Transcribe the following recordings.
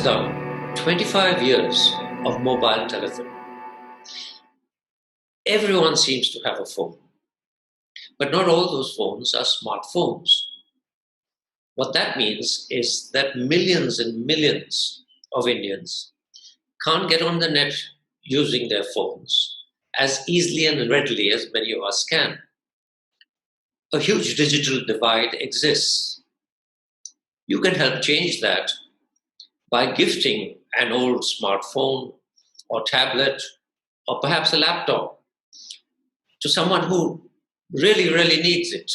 now 25 years of mobile telephony. Everyone seems to have a phone, but not all those phones are smartphones. What that means is that millions and millions of Indians can't get on the net using their phones as easily and readily as many of us can. A huge digital divide exists. You can help change that by gifting an old smartphone or tablet or perhaps a laptop to someone who really, really needs it.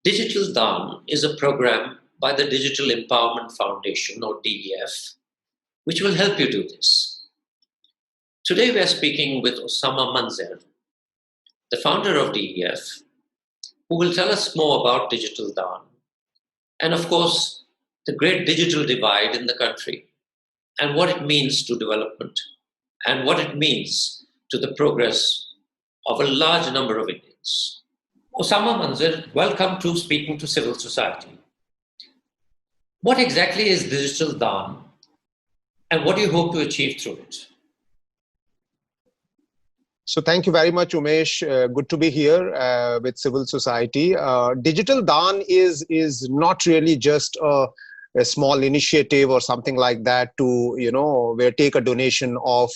Digital Daan is a program by the Digital Empowerment Foundation, or DEF, which will help you do this. Today we are speaking with Osama Manzer, the founder of DEF, who will tell us more about Digital Daan and, of course, the great digital divide in the country and what it means to development and what it means to the progress of a large number of Indians. Osama Manzer, welcome to Speaking to Civil Society. What exactly is Digital Daan and what do you hope to achieve through it? So thank you very much, Umesh. Good to be here with civil society. Digital Daan is not really just a small initiative or something like that to, where take a donation of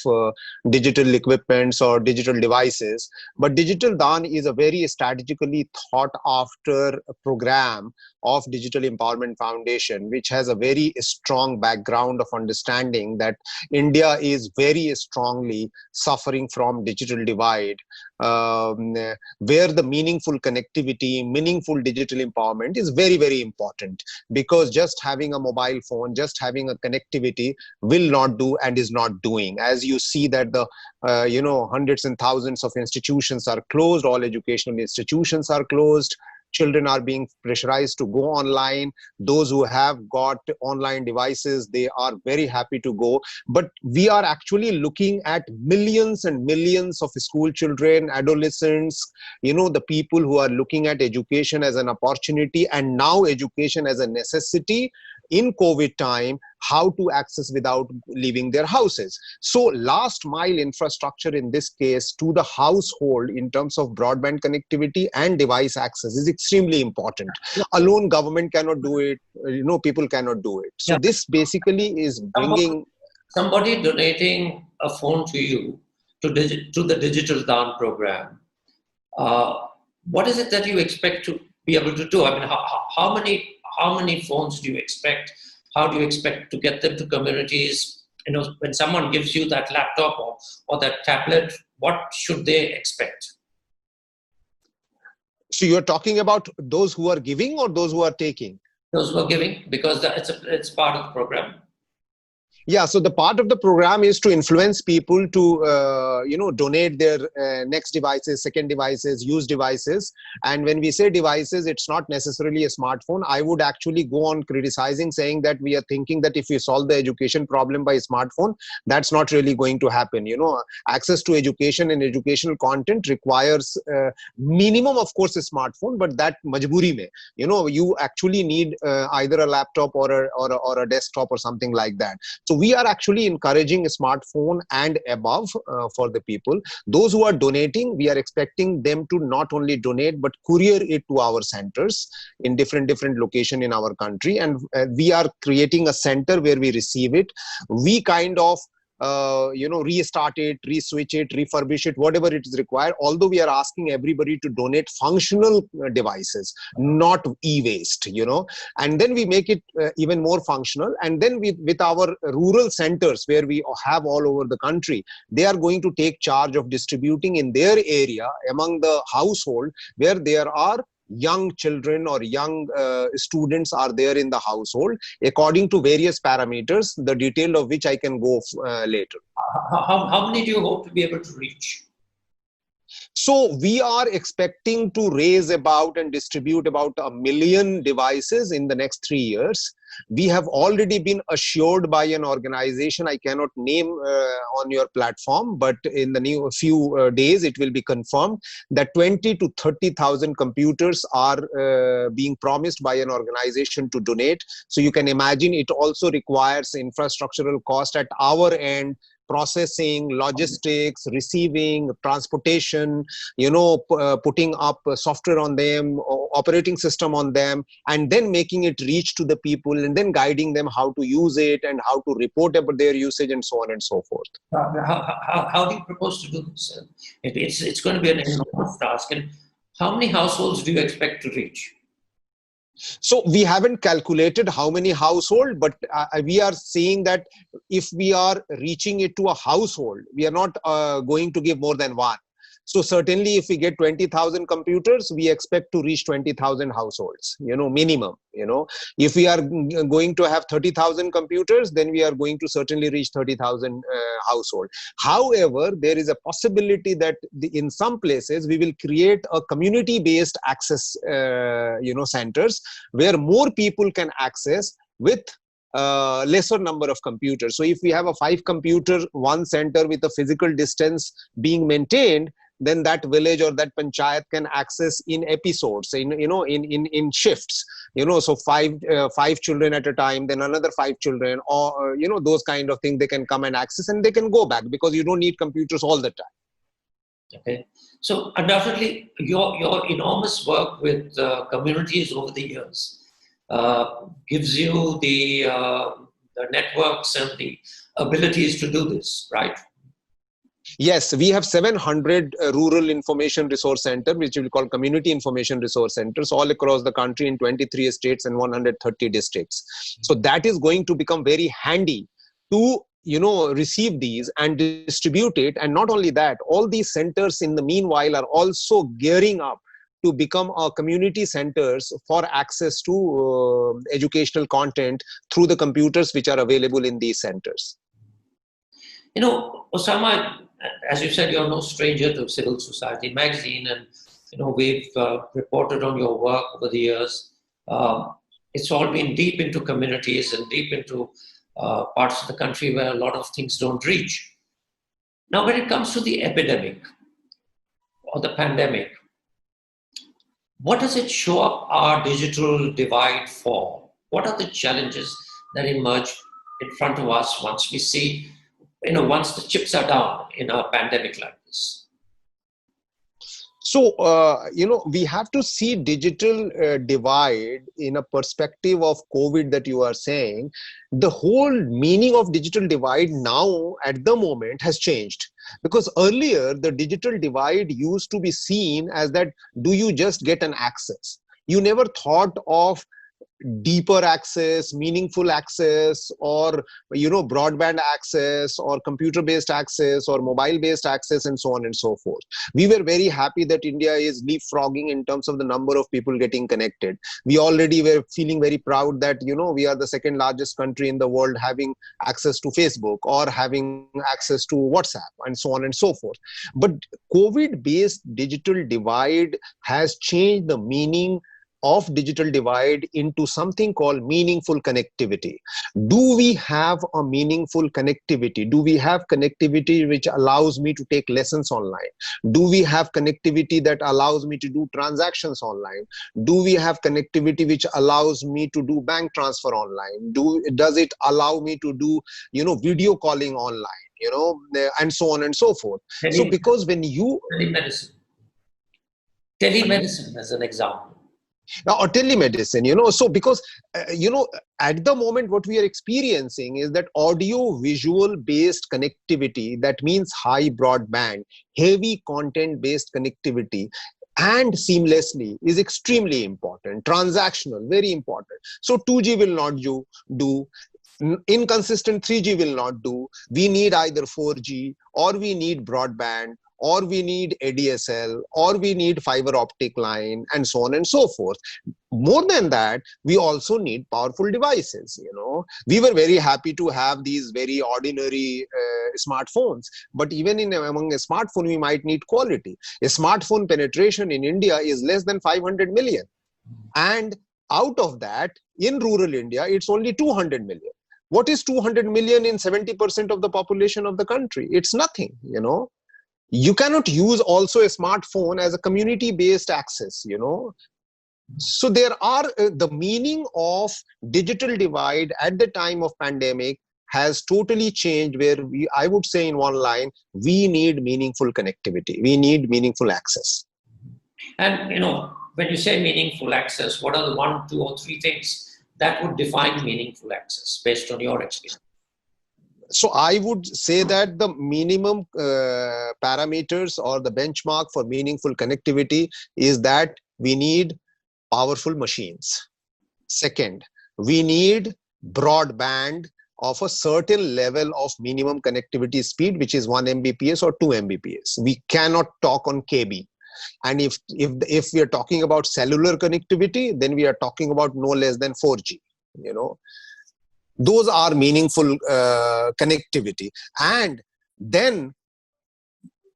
digital equipments or digital devices. But Digital Daan is a very strategically thought after program of Digital Empowerment Foundation, which has a very strong background of understanding that India is very strongly suffering from digital divide, where the meaningful connectivity, meaningful digital empowerment is very, very important, because just having a mobile phone, just having a connectivity will not do and is not doing. As you see that the hundreds and thousands of institutions are closed, all educational institutions are closed. Children are being pressurized to go online. Those who have got online devices, they are very happy to go. But we are actually looking at millions and millions of school children, adolescents, the people who are looking at education as an opportunity and now education as a necessity in COVID time, how to access without leaving their houses. So last mile infrastructure in this case to the household in terms of broadband connectivity and device access is extremely important. Alone government cannot do it, people cannot do it. So this basically is bringing... Somebody donating a phone to you to the Digital Daan program, what is it that you expect to be able to do? I mean, how many phones do you expect? How do you expect to get them to communities? When someone gives you that laptop or that tablet, what should they expect? So you're talking about those who are giving or those who are taking? Those who are giving, because it's part of the program. Yeah, so the part of the program is to influence people to, donate their next devices, second devices, used devices. And when we say devices, it's not necessarily a smartphone. I would actually go on criticizing, saying that we are thinking that if we solve the education problem by smartphone, that's not really going to happen. Access to education and educational content requires minimum, of course, a smartphone, but that majburi mein, you actually need either a laptop or a desktop or something like that. So we are actually encouraging a smartphone and above for the people. Those who are donating, we are expecting them to not only donate, but courier it to our centers in different locations in our country. And we are creating a center where we receive it. We kind of restart it, reswitch it, refurbish it, whatever it is required. Although we are asking everybody to donate functional devices, not e-waste, and then we make it even more functional. And then with our rural centers where we have all over the country, they are going to take charge of distributing in their area among the household where there are young children or young students are there in the household, according to various parameters, the detail of which I can go later. How many do you hope to be able to reach? So we are expecting to raise about and distribute about 1 million devices in the next 3 years. We have already been assured by an organization I cannot name on your platform, but in the new few days it will be confirmed that 20 to 30,000 computers are being promised by an organization to donate. So you can imagine it also requires infrastructural cost at our end, processing, logistics, receiving, transportation, putting up software on them, operating system on them, and then making it reach to the people, and then guiding them how to use it and how to report about their usage and so on and so forth. How do you propose to do this? It's going to be an enormous task. And how many households do you expect to reach? So we haven't calculated how many household, but we are saying that if we are reaching it to a household, we are not going to give more than one. So certainly if we get 20,000 computers, we expect to reach 20,000 households, minimum. If we are going to have 30,000 computers, then we are going to certainly reach 30,000 households. However, there is a possibility that in some places we will create a community-based access, centers where more people can access with lesser number of computers. So if we have a 5 computer, one center with a physical distance being maintained, then that village or that panchayat can access in episodes, in shifts, so five children at a time, then another 5 children, or those kind of things they can come and access, and they can go back because you don't need computers all the time. Okay, so undoubtedly your enormous work with communities over the years gives you the networks and the abilities to do this, right? Yes, we have 700 rural information resource centers, which we call community information resource centers, all across the country in 23 states and 130 districts. So that is going to become very handy to receive these and distribute it. And not only that, all these centers in the meanwhile are also gearing up to become community centers for access to educational content through the computers which are available in these centers. Osama, as you said, you're no stranger to Civil Society Magazine, and we've reported on your work over the years. It's all been deep into communities and deep into parts of the country where a lot of things don't reach. Now, when it comes to the epidemic or the pandemic, what does it show up our digital divide for? What are the challenges that emerge in front of us once we see, once the chips are down in a pandemic like this? So, we have to see digital divide in a perspective of COVID that you are saying. The whole meaning of digital divide now at the moment has changed. Because earlier, the digital divide used to be seen as that, do you just get an access? You never thought of deeper access, meaningful access, or broadband access, or computer based access, or mobile based access, and so on and so forth. We were very happy that India is leapfrogging in terms of the number of people getting connected. We already were feeling very proud that we are the second largest country in the world having access to Facebook or having access to WhatsApp, and so on and so forth. But COVID based digital divide has changed the meaning of digital divide into something called meaningful connectivity. Do we have a meaningful connectivity? Do we have connectivity which allows me to take lessons online? Do we have connectivity that allows me to do transactions online? Do we have connectivity which allows me to do bank transfer online? Does it allow me to do video calling online? And so on and so forth. So because when you telemedicine as an example. Or telemedicine, so because, at the moment, what we are experiencing is that audio visual based connectivity, that means high broadband, heavy content based connectivity, and seamlessly is extremely important. Transactional, very important. So 2G will not do. Inconsistent 3G will not do. We need either 4G or we need broadband, or we need ADSL, or we need fiber optic line, and so on and so forth. More than that, we also need powerful devices. We were very happy to have these very ordinary smartphones, but even among a smartphone, we might need quality. A smartphone penetration in India is less than 500 million, and out of that, in rural India, it's only 200 million. What is 200 million in 70% of the population of the country? It's nothing. You cannot use also a smartphone as a community-based access. So there are the meaning of digital divide at the time of pandemic has totally changed, where I would say in one line, we need meaningful connectivity. We need meaningful access. And, when you say meaningful access, what are the 1, 2, or 3 things that would define meaningful access based on your experience? So I would say that the minimum parameters or the benchmark for meaningful connectivity is that we need powerful machines. Second, we need broadband of a certain level of minimum connectivity speed, which is 1 Mbps or 2 Mbps. We cannot talk on KB. And if we are talking about cellular connectivity, then we are talking about no less than 4G. Those are meaningful connectivity. And then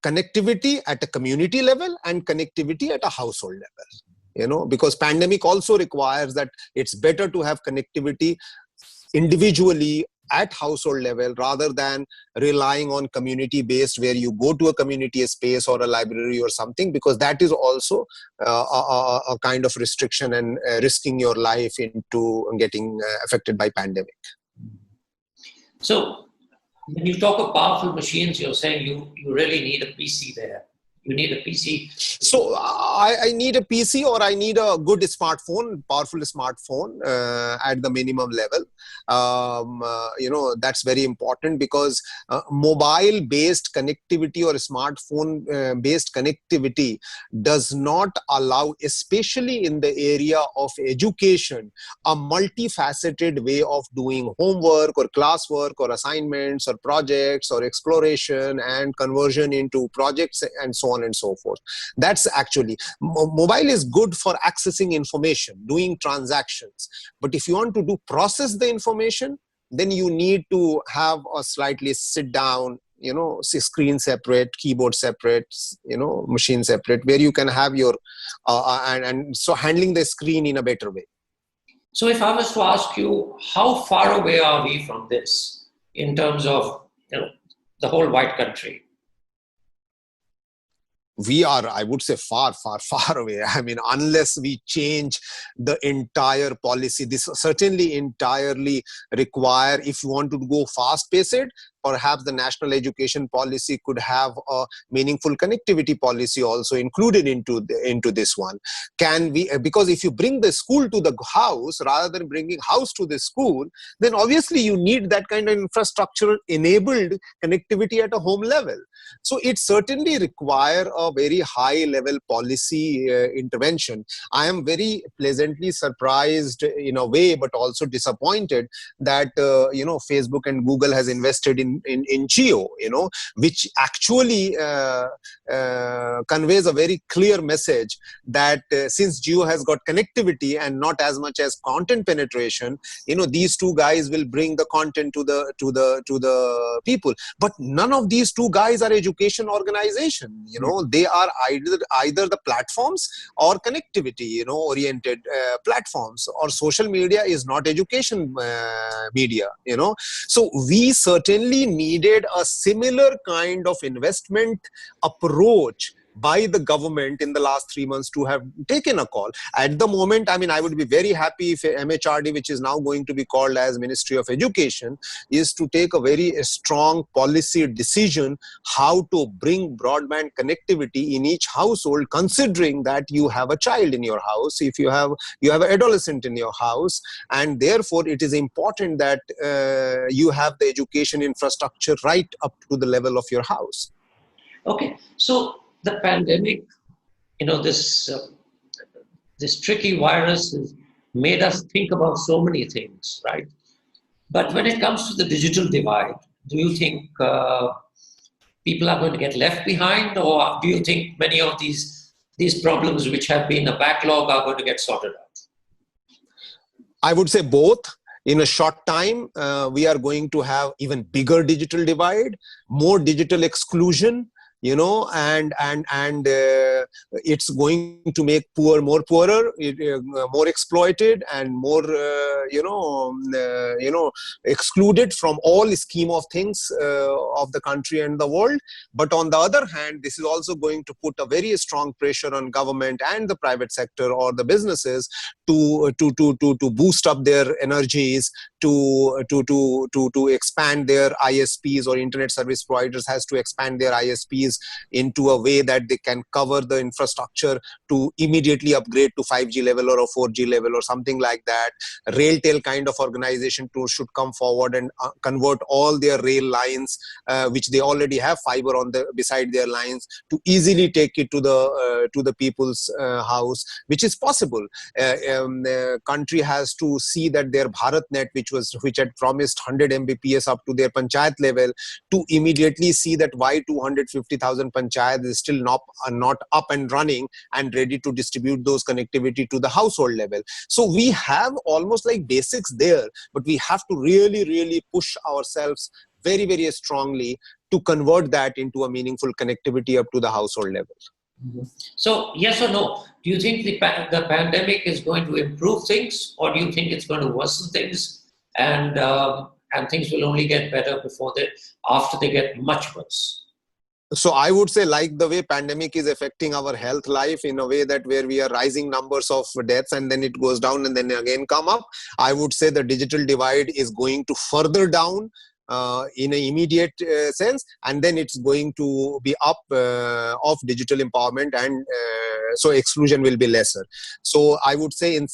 connectivity at a community level and connectivity at a household level. Because pandemic also requires that it's better to have connectivity individually at household level rather than relying on community based, where you go to a community space or a library or something, because that is also a kind of restriction and risking your life into getting affected by pandemic. So when you talk of powerful machines, you're saying you really need a PC there. You need a PC. So I need a PC, or I need a good smartphone, powerful smartphone at the minimum level. That's very important, because mobile based connectivity or smartphone based connectivity does not allow, especially in the area of education, a multifaceted way of doing homework or classwork or assignments or projects or exploration and conversion into projects and so on and so forth. That's actually, mobile is good for accessing information, doing transactions. But if you want to process the information, then you need to have a slightly sit down, screen separate, keyboard separate, machine separate, where you can have your, and so handling the screen in a better way. So if I was to ask you, how far away are we from this in terms of the whole white country? We are, I would say, far, far, far away. I mean, unless we change the entire policy, this certainly entirely require, if you want to go fast-paced, perhaps the national education policy could have a meaningful connectivity policy also included into this one. Can we, because if you bring the school to the house rather than bringing house to the school, then obviously you need that kind of infrastructure enabled connectivity at a home level. So it certainly require a very high level policy intervention. I am very pleasantly surprised in a way, but also disappointed that Facebook and Google has invested in Jio, which actually conveys a very clear message that since Jio has got connectivity and not as much as content penetration, these two guys will bring the content to the people. But none of these two guys are education organization. They are either the platforms or connectivity oriented platforms, or social media is not education media. So we certainly needed a similar kind of investment approach by the government in the last 3 months to have taken a call. At the moment, I mean, I would be very happy if MHRD, which is now going to be called as Ministry of Education, is to take a very strong policy decision how to bring broadband connectivity in each household, considering that you have a child in your house, if you have an adolescent in your house, and therefore it is important that you have the education infrastructure right up to the level of your house. Okay, so the pandemic, this tricky virus has made us think about so many things, right? But when it comes to the digital divide, do you think people are going to get left behind, or do you think many of these problems which have been a backlog are going to get sorted out? I would say both. In a short time, we are going to have even bigger digital divide, more digital exclusion, and it's going to make poor more poorer, more exploited, and more excluded from all scheme of things of the country and the world. But on the other hand, this is also going to put a very strong pressure on government and the private sector or the businesses to boost up their energies, to expand their ISPs, or internet service providers has to expand their ISPs into a way that they can cover the infrastructure to immediately upgrade to 5G level or a 4G level or something like that. Railtel kind of organization should come forward and convert all their rail lines, which they already have fiber on beside their lines, to easily take it to the people's house, which is possible. The country has to see that their BharatNet, which had promised 100 Mbps up to their panchayat level, to immediately see that why 250,000 panchayat is still not up and running and ready to distribute those connectivity to the household level. So we have almost like basics there, but we have to really, really push ourselves very, very strongly to convert that into a meaningful connectivity up to the household level. So, yes or no, do you think the pandemic is going to improve things, or do you think it's going to worsen things, and things will only get better after they get much worse? So I would say, like the way pandemic is affecting our health life in a way that where we are rising numbers of deaths and then it goes down and then again come up, I would say the digital divide is going to further down in an immediate sense, and then it's going to be up of digital empowerment, and so exclusion will be lesser. So I would say in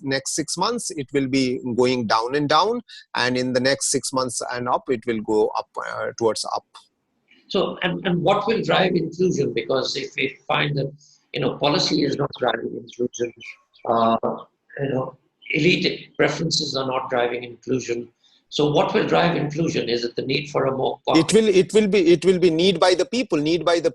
next 6 months, it will be going down and down, and in the next 6 months and up, it will go up towards up. So, and what will drive inclusion? Because if we find that, policy is not driving inclusion, elite preferences are not driving inclusion. So what will drive inclusion? Is it the need for a more? It will be need by the people, need by the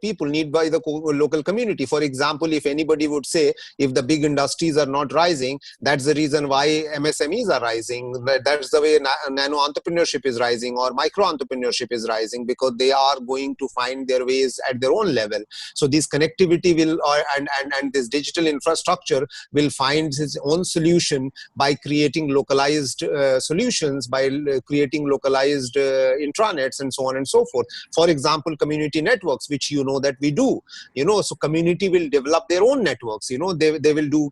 local community. For example, if anybody would say, if the big industries are not rising, that's the reason why MSMEs are rising. That's the way nano entrepreneurship is rising, or micro entrepreneurship is rising, because they are going to find their ways at their own level. So this connectivity will, and this digital infrastructure will find its own solution by creating localized solutions, by creating localized intranets and so on and so forth. For example, community networks, which that we do, so community will develop their own networks. They will do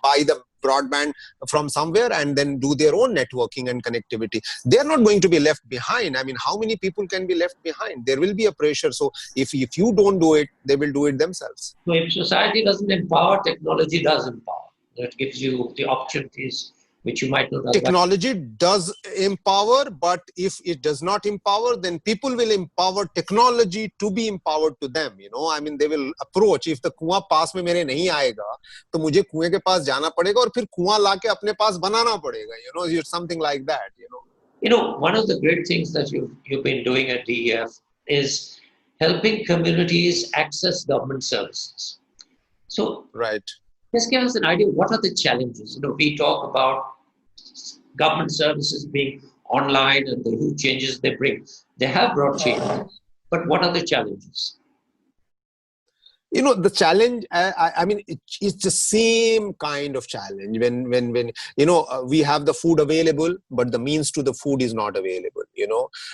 buy the broadband from somewhere and then do their own networking and connectivity. They're not going to be left behind. I mean, how many people can be left behind? There will be a pressure. So if you don't do it, they will do it themselves. So if society doesn't empower, technology does empower. That gives you the opportunities which you might not have. Technology does empower, but if it does not empower, then people will empower technology to be empowered to them. I mean, they will approach. If the कुआं पास में मेरे नहीं आएगा, तो मुझे कुएं के पास जाना पड़ेगा और फिर कुआं लाके अपने पास बनाना पड़ेगा. It's something like that. One of the great things that you've been doing at DEF is helping communities access government services. So, right. Just give us an idea, what are the challenges? We talk about government services being online and the huge changes they bring. They have brought changes, but what are the challenges? The challenge, I mean, it's the same kind of challenge when we have the food available, but the means to the food is not available.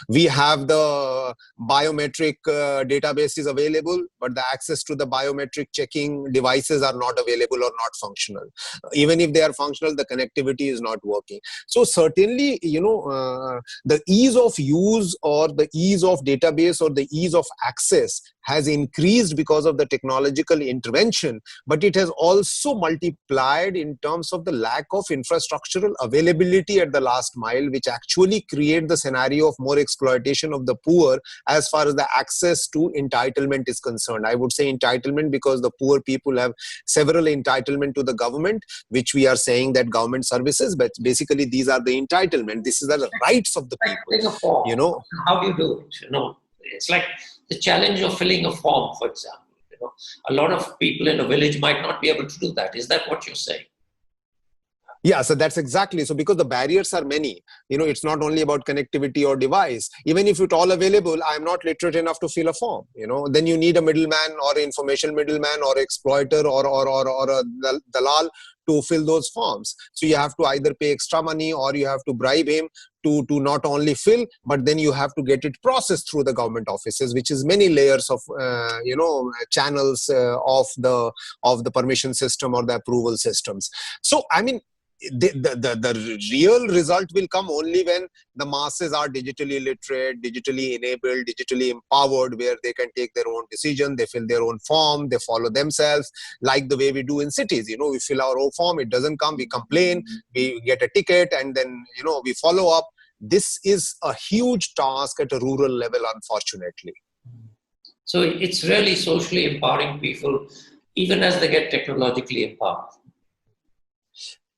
We have the biometric databases available, but the access to the biometric checking devices are not available or not functional. Even if they are functional, the connectivity is not working. So certainly, the ease of use or the ease of database or the ease of access has increased because of the technological intervention, but it has also multiplied in terms of the lack of infrastructural availability at the last mile, which actually create the scenario of more exploitation of the poor as far as the access to entitlement is concerned. I would say entitlement because the poor people have several entitlement to the government, which we are saying that government services, but basically these are the entitlement. This is the rights of the people. How do you do it? It's like the challenge of filling a form, for example. A lot of people in a village might not be able to do that. Is that what you're saying? Yeah, so that's exactly. So because the barriers are many, it's not only about connectivity or device. Even if it's all available, I'm not literate enough to fill a form, then you need a middleman or information middleman or exploiter or a dalal to fill those forms. So you have to either pay extra money or you have to bribe him to not only fill, but then you have to get it processed through the government offices, which is many layers of, channels of the permission system or the approval systems. So, I mean, the real result will come only when the masses are digitally literate, digitally enabled, digitally empowered, where they can take their own decision, they fill their own form, they follow themselves, like the way we do in cities. We fill our own form, it doesn't come, we complain, we get a ticket, and then we follow up. This is a huge task at a rural level, unfortunately. So it's really socially empowering people, even as they get technologically empowered.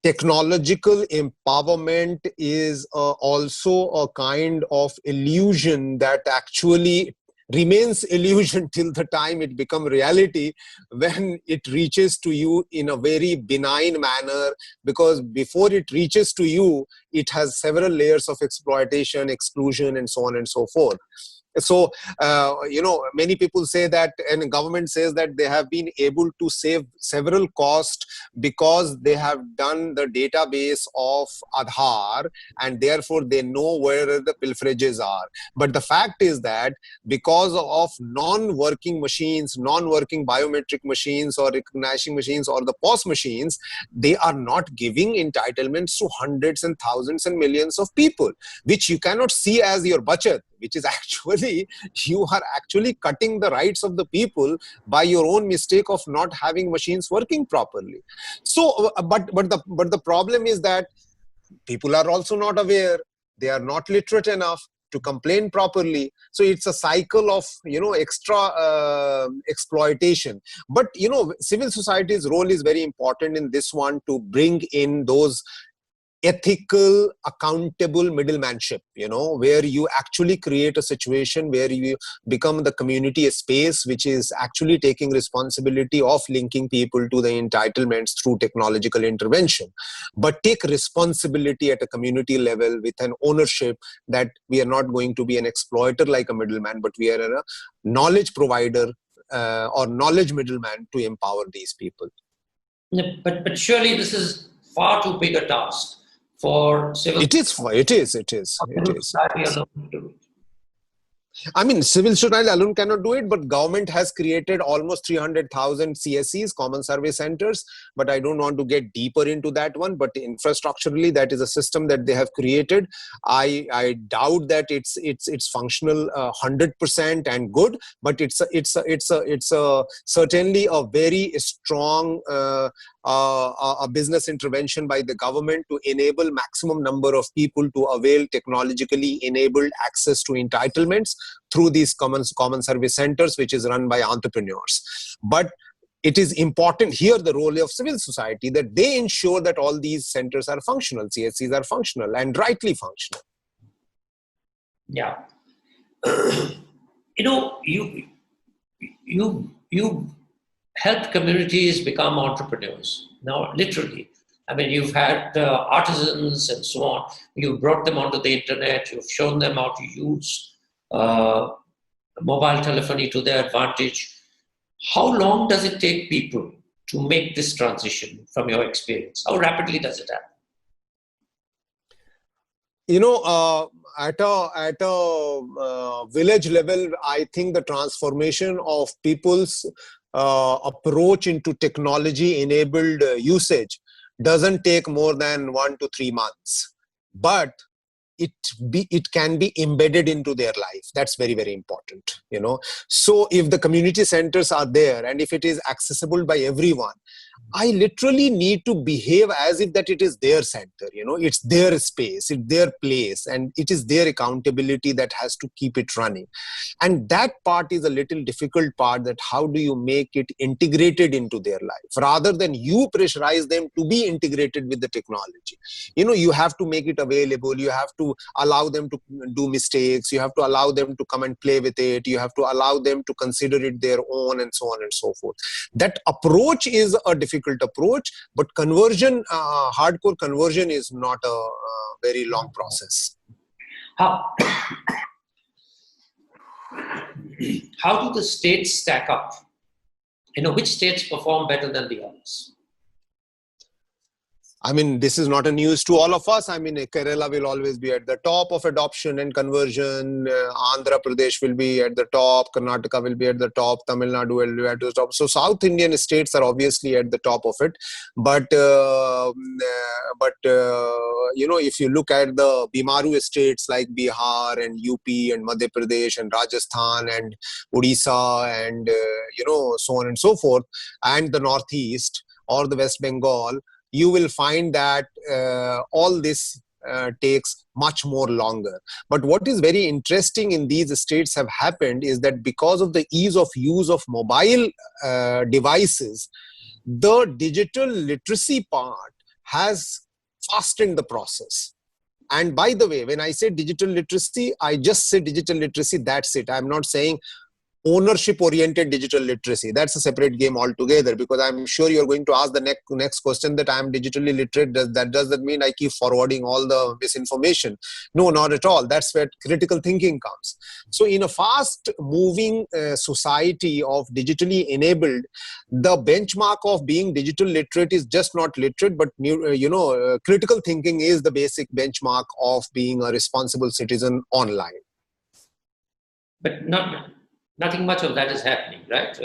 Technological empowerment is also a kind of illusion that actually remains illusion till the time it becomes reality, when it reaches to you in a very benign manner, because before it reaches to you, it has several layers of exploitation, exclusion, and so on and so forth. So, many people say that, and the government says that they have been able to save several costs because they have done the database of Aadhaar, and therefore they know where the pilferages are. But the fact is that because of non-working machines, non-working biometric machines or recognizing machines or the POS machines, they are not giving entitlements to hundreds and thousands and millions of people, which you cannot see as your budget, which is actually, you are actually cutting the rights of the people by your own mistake of not having machines working properly. So, but the problem is that people are also not aware, they are not literate enough to complain properly. So it's a cycle of, extra exploitation. But, civil society's role is very important in this one, to bring in those ethical, accountable middlemanship, where you actually create a situation where you become the community a space which is actually taking responsibility of linking people to the entitlements through technological intervention, but take responsibility at a community level with an ownership that we are not going to be an exploiter like a middleman, but we are a knowledge provider or knowledge middleman to empower these people. But surely this is far too big a task for civil. It is. I mean, civil society alone cannot do it, but government has created almost 300,000 CSCs, common service centers. But I don't want to get deeper into that one. But infrastructurally, that is a system that they have created. I doubt that it's functional 100% and good, but it's certainly a very strong a business intervention by the government to enable maximum number of people to avail technologically enabled access to entitlements through these common service centers, which is run by entrepreneurs. But it is important here, the role of civil society, that they ensure that all these centers are functional, CSCs are functional and rightly functional. Yeah. You help communities become entrepreneurs. Now, literally. I mean, you've had artisans and so on. You've brought them onto the internet. You've shown them how to use mobile telephony to their advantage. How long does it take people to make this transition from your experience? How rapidly does it happen? At a village level, I think the transformation of people's approach into technology-enabled usage doesn't take more than 1 to 3 months. But it can be embedded into their life. That's very, very important. So if the community centers are there and if it is accessible by everyone, I literally need to behave as if that it is their center, it's their space, it's their place, and it is their accountability that has to keep it running. And that part is a little difficult part, that how do you make it integrated into their life rather than you pressurize them to be integrated with the technology. You have to make it available, you have to allow them to do mistakes, you have to allow them to come and play with it, you have to allow them to consider it their own, and so on and so forth. That approach is a difficult approach, but conversion, hardcore conversion is not a very long process. How do the states stack up? Which states perform better than the others? I mean, this is not a news to all of us. I mean, Kerala will always be at the top of adoption and conversion. Andhra Pradesh will be at the top. Karnataka will be at the top. Tamil Nadu will be at the top. So South Indian states are obviously at the top of it. But if you look at the Bimaru states like Bihar and UP and Madhya Pradesh and Rajasthan and Odisha and, so on and so forth, and the Northeast or the West Bengal, you will find that all this takes much more longer. But what is very interesting in these states have happened is that because of the ease of use of mobile devices, the digital literacy part has fastened the process. And by the way, when I say digital literacy, I just say digital literacy, that's it. I'm not saying ownership oriented digital literacy. That's a separate game altogether, because I'm sure you're going to ask the next question that I'm digitally literate. Does that mean I keep forwarding all the misinformation? No, not at all. That's where critical thinking comes. So in a fast moving society of digitally enabled, the benchmark of being digital literate is just not literate, but critical thinking is the basic benchmark of being a responsible citizen online. But nothing much of that is happening, right?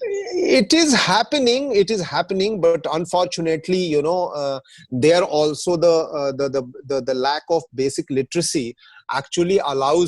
It is happening, but unfortunately, there also the lack of basic literacy actually allow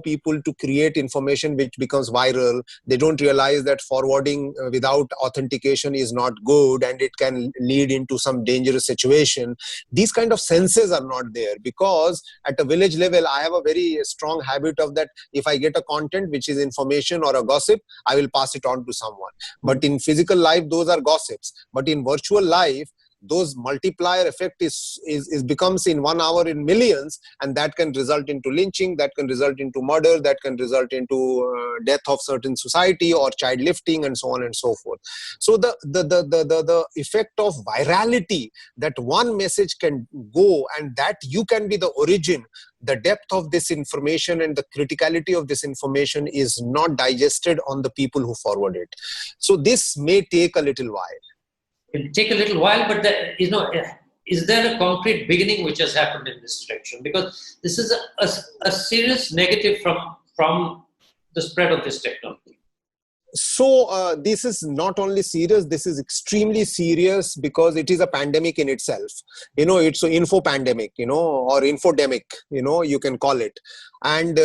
people to create information which becomes viral. They don't realize that forwarding without authentication is not good, and it can lead into some dangerous situation. These kind of senses are not there, because at a village level, I have a very strong habit of that. If I get a content which is information or a gossip, I will pass it on to someone. But in physical life, those are gossips. But in virtual life, those multiplier effect is becomes in 1 hour in millions, and that can result into lynching, that can result into murder, that can result into death of certain society or child lifting, and so on and so forth. So the effect of virality, that one message can go and that you can be the origin, the depth of this information and the criticality of this information is not digested on the people who forward it. So this may take a little while. It'll take a little while, but is there a concrete beginning which has happened in this direction? Because this is a serious negative from the spread of this technology. So this is not only serious, this is extremely serious, because it is a pandemic in itself. It's an info pandemic, or infodemic, you can call it. And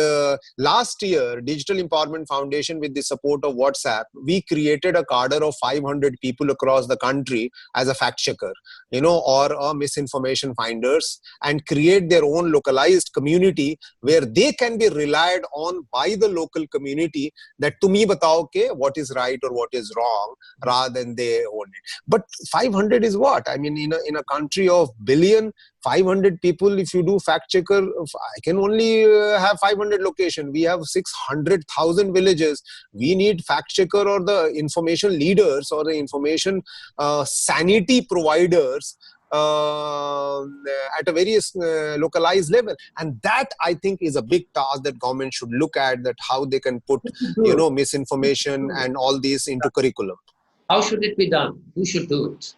last year, Digital Empowerment Foundation, with the support of WhatsApp, we created a cadre of 500 people across the country as a fact checker, or a misinformation finders, and create their own localized community where they can be relied on by the local community, that to me batao ke what is right or what is wrong, rather than they own it. But 500 is what? I mean, in a country of billion, 500 people, if you do fact checker, I can only have 500 location. We have 600,000 villages. We need fact checker or the information leaders or the information sanity providers at a various localized level. And that, I think, is a big task that government should look at, that how they can put misinformation and all these into curriculum. How should it be done? Who should do it?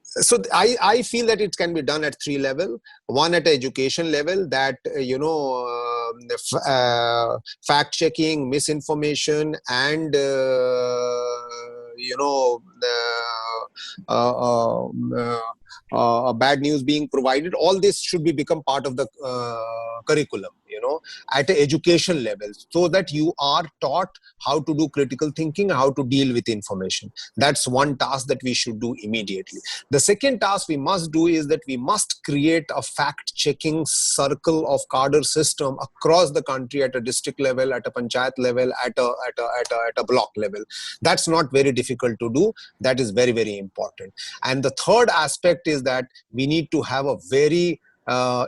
So I feel that it can be done at 3 levels. One, at education level, that fact checking, misinformation, and bad news being provided, all this should become part of the curriculum. at an education level, so that you are taught how to do critical thinking, how to deal with information. That's one task that we should do immediately. The second task we must do is that we must create a fact-checking circle of cadre system across the country, at a district level, at a panchayat level, at a block level. That's not very difficult to do. That is very, very important. And the third aspect is that we need to have a very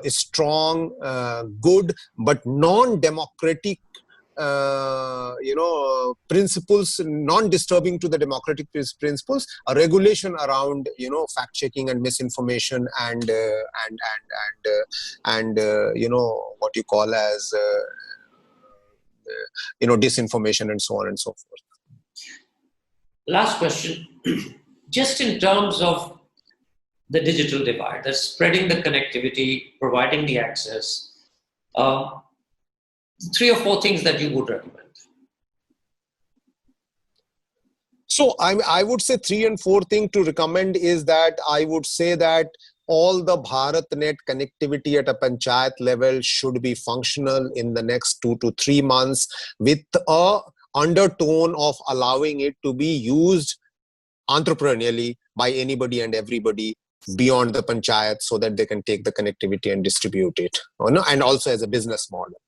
strong, good, but non-democratic principles, non-disturbing to the democratic principles, a regulation around fact-checking and misinformation and what you call as disinformation and so on and so forth. Last question. Just in terms of the digital divide, that's spreading the connectivity, providing the access, 3 or 4 things that you would recommend. So I would say 3 and 4 things to recommend is that I would say that all the BharatNet connectivity at a panchayat level should be functional in the next 2 to 3 months, with a undertone of allowing it to be used entrepreneurially by anybody and everybody beyond the panchayat, so that they can take the connectivity and distribute it, and also as a business model.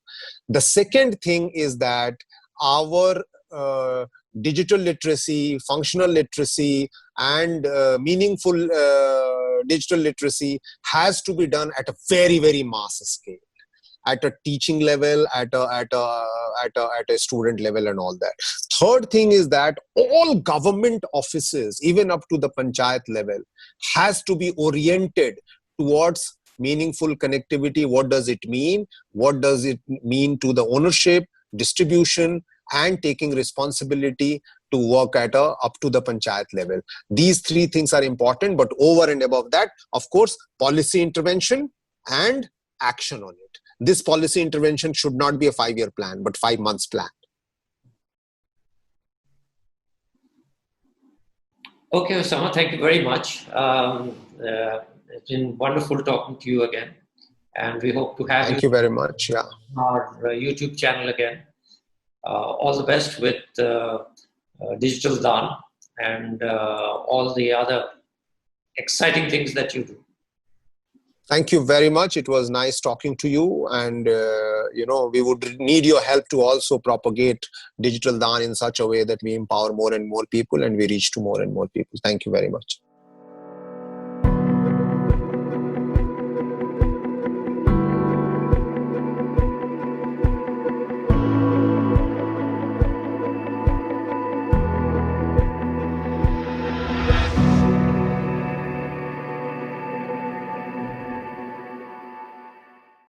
The second thing is that our digital literacy, functional literacy, and meaningful digital literacy has to be done at a very, very mass scale, at a teaching level, at a student level, and all that. Third thing is that all government offices, even up to the panchayat level, has to be oriented towards meaningful connectivity. What does it mean? What does it mean to the ownership, distribution, and taking responsibility to work at up to the panchayat level? These 3 things are important, but over and above that, of course, policy intervention and action on it. This policy intervention should not be a 5-year plan, but 5 months plan. Okay, Osama, thank you very much. It's been wonderful talking to you again, and we hope to have Thank you very much. Yeah. On our YouTube channel again. All the best with Digital Daan and all the other exciting things that you do. Thank you very much. It was nice talking to you, and we would need your help to also propagate Digital Daan in such a way that we empower more and more people and we reach to more and more people. Thank you very much.